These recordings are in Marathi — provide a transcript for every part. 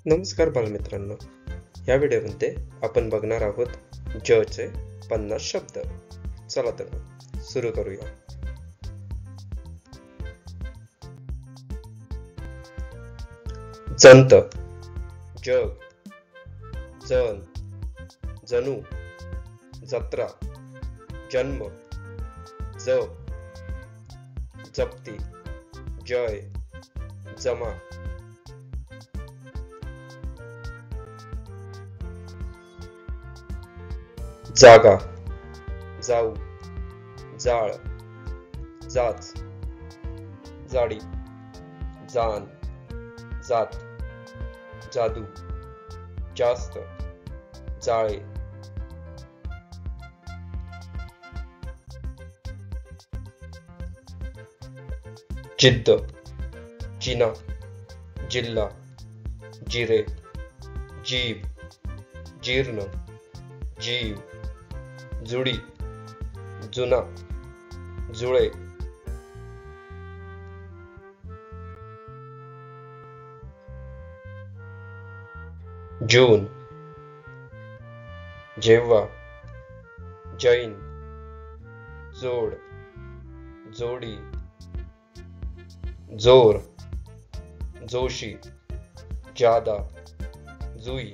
नमस्कार बालमित्रांनो, या व्हिडिओमध्ये आपण बघणार आहोत जचे 50 शब्द. चला तर सुरू करूया. जंत, जग, जन, जणू, जत्रा, जन्म, जप, जप्ती, जय, जमा. जागा, जाऊ, जाळ, जाच, जाडी, जाण, जात, जादू, जास्त, जाळे. जिद्द, जिना, जिल्हा, जिरे, जीभ, जीर्ण, जीव, जुडी, जुना, जुळे. जून, जेव्हा, जैन, जोड, जोडी, जोर, जोशी, जादा, जुई,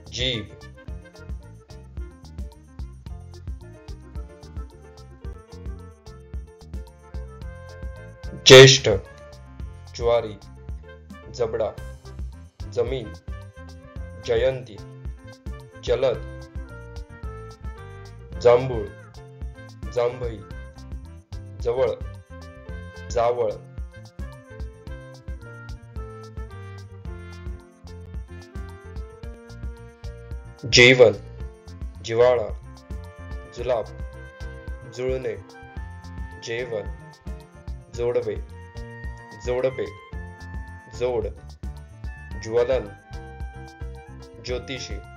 जीभ. ज्येष्ठ, ज्वारी, जबडा, जमीन, जयंती, जलद, जांभूळ, जांभई, जवळ, जावळ. जीवन, जिव्हाळा, जुलाब, जुळणे, जेवण, जोडवे, जोडपे, जोड, ज्वलन, ज्योतिषी.